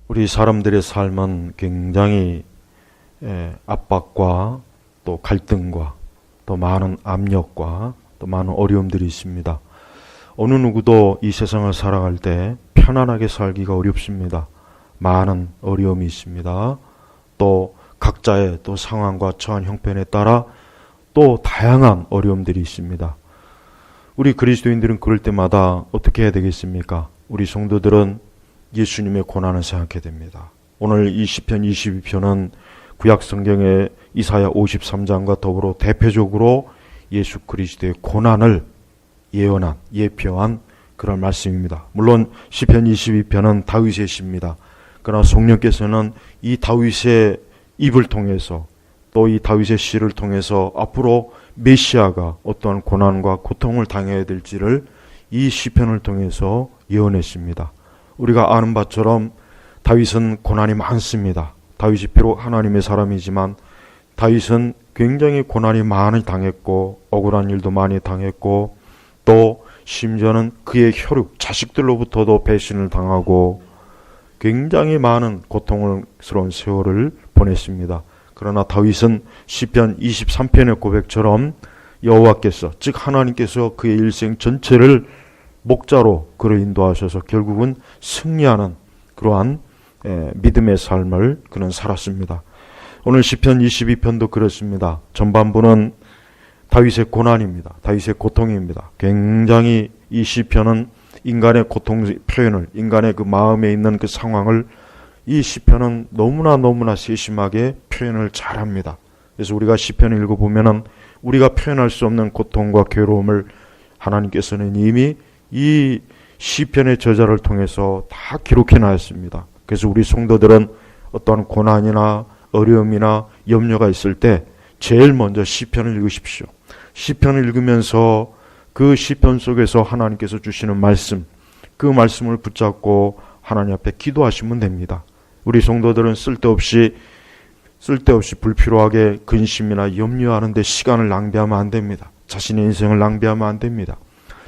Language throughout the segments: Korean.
우리 사람들의 삶은 굉장히 압박과 또 갈등과 또 많은 압력과 또 많은 어려움들이 있습니다. 어느 누구도 이 세상을 살아갈 때 편안하게 살기가 어렵습니다. 많은 어려움이 있습니다. 또 각자의 또 상황과 처한 형편에 따라 또 다양한 어려움들이 있습니다. 우리 그리스도인들은 그럴 때마다 어떻게 해야 되겠습니까? 우리 성도들은 예수님의 고난을 생각해야 됩니다. 오늘 이 시편 22편은 구약 성경의 이사야 53장과 더불어 대표적으로 예수 그리스도의 고난을 예언한, 예표한 그런 말씀입니다. 물론 시편 22편은 다윗의 시입니다. 그러나 성령께서는 이 다윗의 입을 통해서 또 이 다윗의 시를 통해서 앞으로 메시아가 어떠한 고난과 고통을 당해야 될지를 이 시편을 통해서 예언했습니다. 우리가 아는 바처럼 다윗은 고난이 많습니다. 다윗이 비록 하나님의 사람이지만 다윗은 굉장히 고난이 많이 당했고 억울한 일도 많이 당했고 또 심지어는 그의 혈육, 자식들로부터도 배신을 당하고 굉장히 많은 고통스러운 세월을 보냈습니다. 그러나 다윗은 시편 23편의 고백처럼 여호와께서 즉 하나님께서 그의 일생 전체를 목자로 그를 인도하셔서 결국은 승리하는 그러한 믿음의 삶을 그는 살았습니다. 오늘 시편 22편도 그렇습니다. 전반부는 다윗의 고난입니다. 다윗의 고통입니다. 굉장히 이 시편은 인간의 고통 표현을, 인간의 그 마음에 있는 그 상황을 이 시편은 너무나 세심하게 표현을 잘합니다. 그래서 우리가 시편을 읽어보면은 우리가 표현할 수 없는 고통과 괴로움을 하나님께서는 이미 이 시편의 저자를 통해서 다 기록해 놨습니다. 그래서 우리 성도들은 어떠한 고난이나 어려움이나 염려가 있을 때 제일 먼저 시편을 읽으십시오. 시편을 읽으면서 그 시편 속에서 하나님께서 주시는 말씀, 그 말씀을 붙잡고 하나님 앞에 기도하시면 됩니다. 우리 성도들은 쓸데없이 불필요하게 근심이나 염려하는 데 시간을 낭비하면 안 됩니다. 자신의 인생을 낭비하면 안 됩니다.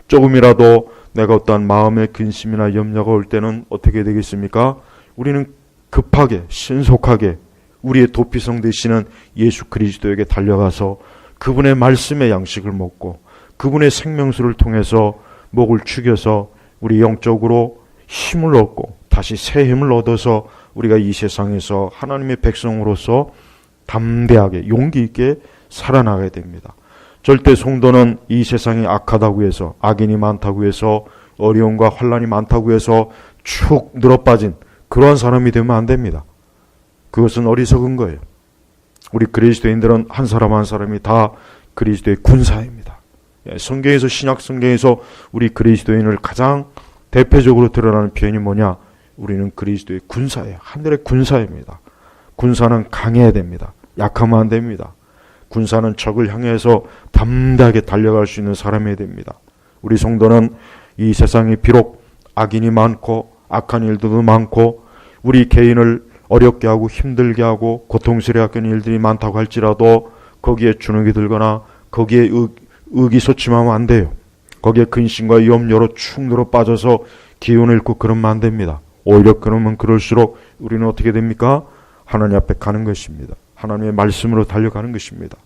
조금이라도 내가 어떠한 마음의 근심이나 염려가 올 때는 어떻게 되겠습니까? 우리는 급하게 신속하게 우리의 도피성 되시는 예수 그리스도에게 달려가서 그분의 말씀의 양식을 먹고 그분의 생명수를 통해서 목을 축여서 우리 영적으로 힘을 얻고 다시 새 힘을 얻어서 우리가 이 세상에서 하나님의 백성으로서 담대하게 용기 있게 살아나가야 됩니다. 절대 성도는 이 세상이 악하다고 해서 악인이 많다고 해서 어려움과 환난이 많다고 해서 축 늘어빠진 그러한 사람이 되면 안 됩니다. 그것은 어리석은 거예요. 우리 그리스도인들은 한 사람 한 사람이 다 그리스도의 군사입니다. 성경에서 신약 성경에서 우리 그리스도인을 가장 대표적으로 드러나는 표현이 뭐냐? 우리는 그리스도의 군사예요. 하늘의 군사입니다. 군사는 강해야 됩니다. 약하면 안 됩니다. 군사는 적을 향해서 담대하게 달려갈 수 있는 사람이어야 됩니다. 우리 성도는 이 세상이 비록 악인이 많고 악한 일들도 많고 우리 개인을 어렵게 하고 힘들게 하고 고통스럽게 하는 일들이 많다고 할지라도 거기에 주눅이 들거나 거기에 의기소침하면 안 돼요. 거기에 근심과 염려로 축 늘어 빠져서 기운을 잃고 그러면 안 됩니다. 오히려 그러면 그럴수록 우리는 어떻게 됩니까? 하나님 앞에 가는 것입니다. 하나님의 말씀으로 달려가는 것입니다.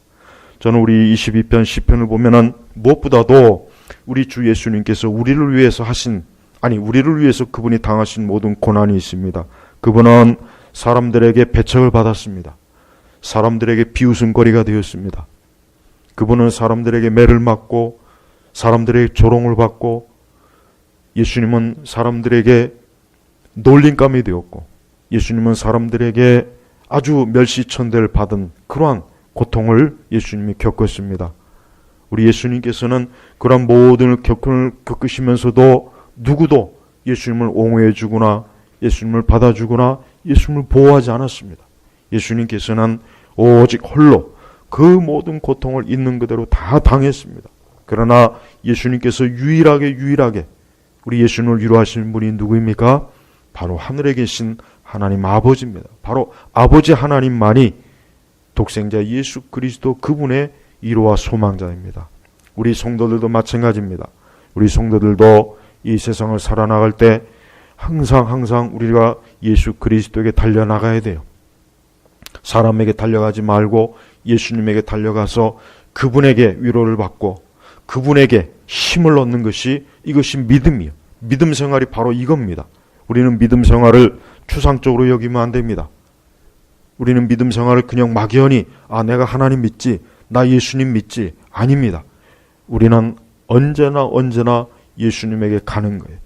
저는 우리 22편 시편을 보면은 무엇보다도 우리 주 예수님께서 우리를 위해서 우리를 위해서 그분이 당하신 모든 고난이 있습니다. 그분은 사람들에게 배척을 받았습니다. 사람들에게 비웃음거리가 되었습니다. 그분은 사람들에게 매를 맞고 사람들에게 조롱을 받고 예수님은 사람들에게 놀림감이 되었고 예수님은 사람들에게 아주 멸시천대를 받은 그러한 고통을 예수님이 겪었습니다. 우리 예수님께서는 그러한 모든 겪으시면서도 누구도 예수님을 옹호해 주거나 예수님을 받아주거나 예수님을 보호하지 않았습니다. 예수님께서는 오직 홀로 그 모든 고통을 있는 그대로 다 당했습니다. 그러나 예수님께서 유일하게 우리 예수님을 위로하시는 분이 누구입니까? 바로 하늘에 계신 하나님 아버지입니다. 바로 아버지 하나님만이 독생자 예수 그리스도 그분의 위로와 소망자입니다. 우리 성도들도 마찬가지입니다. 우리 성도들도 이 세상을 살아나갈 때 항상 우리가 예수 그리스도에게 달려나가야 돼요. 사람에게 달려가지 말고 예수님에게 달려가서 그분에게 위로를 받고 그분에게 힘을 얻는 것이, 이것이 믿음이에요. 믿음 생활이 바로 이겁니다. 우리는 믿음 생활을 추상적으로 여기면 안 됩니다. 우리는 믿음 생활을 그냥 막연히 내가 하나님 믿지, 나 예수님 믿지, 아닙니다. 우리는 언제나 예수님에게 가는 거예요.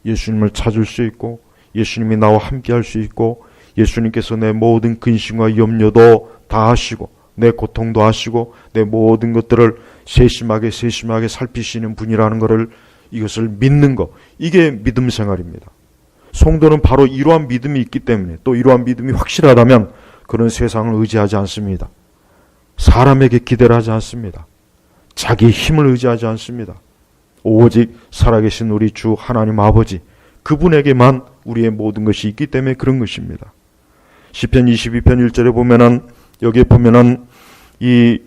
예수님을 찾을 수 있고 예수님이 나와 함께 할 수 있고 예수님께서 내 모든 근심과 염려도 다 하시고 내 고통도 하시고 내 모든 것들을 세심하게 살피시는 분이라는 것을, 이것을 믿는 것, 이게 믿음 생활입니다. 성도는 바로 이러한 믿음이 있기 때문에, 또 이러한 믿음이 확실하다면 그런 세상을 의지하지 않습니다. 사람에게 기대를 하지 않습니다. 자기 힘을 의지하지 않습니다. 오직 살아계신 우리 주 하나님 아버지, 그분에게만 우리의 모든 것이 있기 때문에 그런 것입니다. 시편 22편 1절에 보면은, 여기에 보면은 이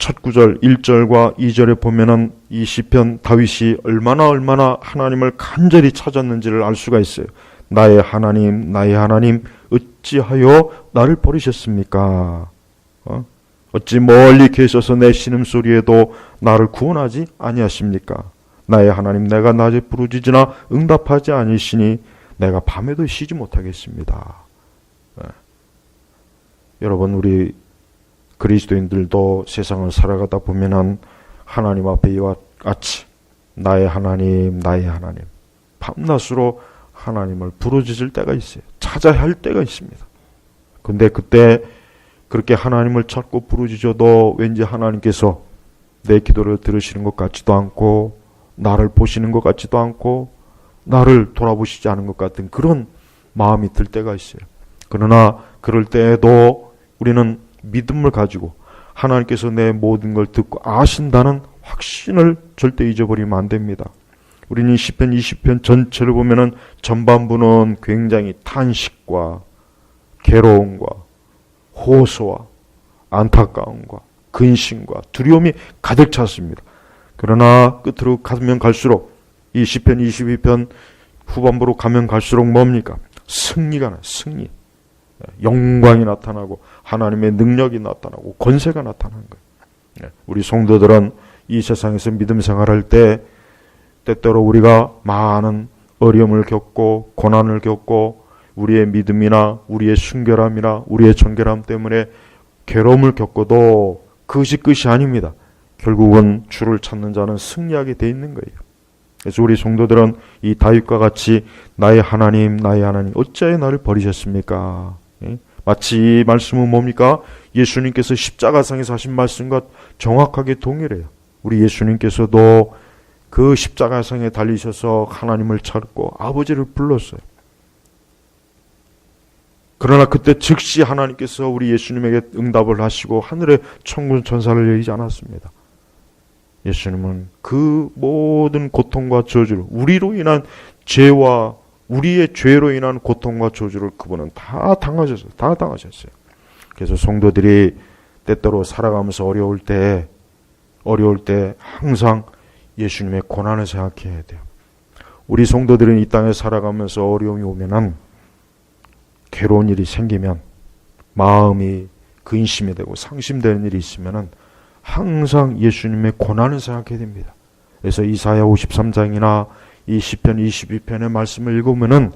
첫 구절 1절과 2절에 보면은 이 시편 다윗이 얼마나 하나님을 간절히 찾았는지를 알 수가 있어요. 나의 하나님 어찌하여 나를 버리셨습니까? 어찌 멀리 계셔서 내 신음소리에도 나를 구원하지 아니하십니까? 나의 하나님, 내가 낮에 부르짖으나 응답하지 아니시니 내가 밤에도 쉬지 못하겠습니다. 여러분, 우리 그리스도인들도 세상을 살아가다 보면은 하나님 앞에 이와 같이 나의 하나님 밤낮으로 하나님을 부르짖을 때가 있어요. 찾아야 할 때가 있습니다. 근데 그때 그렇게 하나님을 찾고 부르짖어도 왠지 하나님께서 내 기도를 들으시는 것 같지도 않고 나를 보시는 것 같지도 않고 나를 돌아보시지 않은 것 같은 그런 마음이 들 때가 있어요. 그러나 그럴 때에도 우리는 믿음을 가지고 하나님께서 내 모든 걸 듣고 아신다는 확신을 절대 잊어버리면 안 됩니다. 우리는 시편 20편 전체를 보면은 전반부는 굉장히 탄식과 괴로움과 호소와 안타까움과 근심과 두려움이 가득 찼습니다. 그러나 끝으로 가면 갈수록 이 시편 22편 후반부로 가면 갈수록 뭡니까? 승리가 나요. 승리. 영광이 나타나고 하나님의 능력이 나타나고 권세가 나타나는 거예요. 우리 성도들은 이 세상에서 믿음 생활할 때 때때로 우리가 많은 어려움을 겪고 고난을 겪고 우리의 믿음이나 우리의 순결함이나 우리의 정결함 때문에 괴로움을 겪어도 그것이 끝이 아닙니다. 결국은 주를 찾는 자는 승리하게 돼 있는 거예요. 그래서 우리 성도들은 이 다윗과 같이 나의 하나님 어찌하여 나를 버리셨습니까? 마치 이 말씀은 뭡니까? 예수님께서 십자가상에서 하신 말씀과 정확하게 동일해요. 우리 예수님께서도 그 십자가상에 달리셔서 하나님을 찾고 아버지를 불렀어요. 그러나 그때 즉시 하나님께서 우리 예수님에게 응답을 하시고 하늘의 천군 천사를 열리지 않았습니다. 예수님은 그 모든 고통과 저주를, 우리로 인한 죄와 우리의 죄로 인한 고통과 저주를 그분은 다 당하셨어요. 그래서 성도들이 때때로 살아가면서 어려울 때 항상 예수님의 고난을 생각해야 돼요. 우리 성도들은 이 땅에 살아가면서 어려움이 오면은, 괴로운 일이 생기면, 마음이 근심이 되고 상심되는 일이 있으면은 항상 예수님의 고난을 생각해야 됩니다. 그래서 이사야 53장이나 이 시편 22편의 말씀을 읽으면은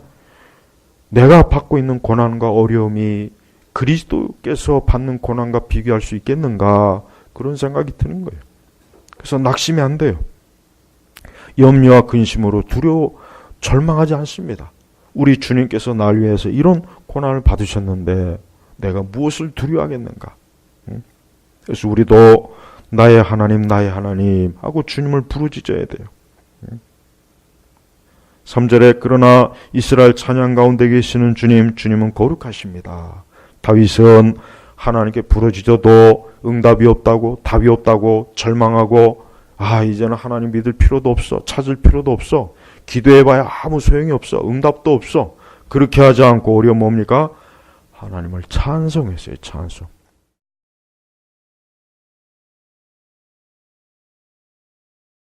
내가 받고 있는 고난과 어려움이 그리스도께서 받는 고난과 비교할 수 있겠는가, 그런 생각이 드는 거예요. 그래서 낙심이 안 돼요. 염려와 근심으로 절망하지 않습니다. 우리 주님께서 날 위해서 이런 고난을 받으셨는데 내가 무엇을 두려워하겠는가? 그래서 우리도 나의 하나님 하고 주님을 부르짖어야 돼요. 3절에 그러나 이스라엘 찬양 가운데 계시는 주님은 거룩하십니다. 다윗은 하나님께 부르짖어도 응답이 없다고, 답이 없다고 절망하고, 이제는 하나님 믿을 필요도 없어, 찾을 필요도 없어, 기도해봐야 아무 소용이 없어, 응답도 없어, 그렇게 하지 않고 오히려 뭡니까? 하나님을 찬송했어요. 찬송.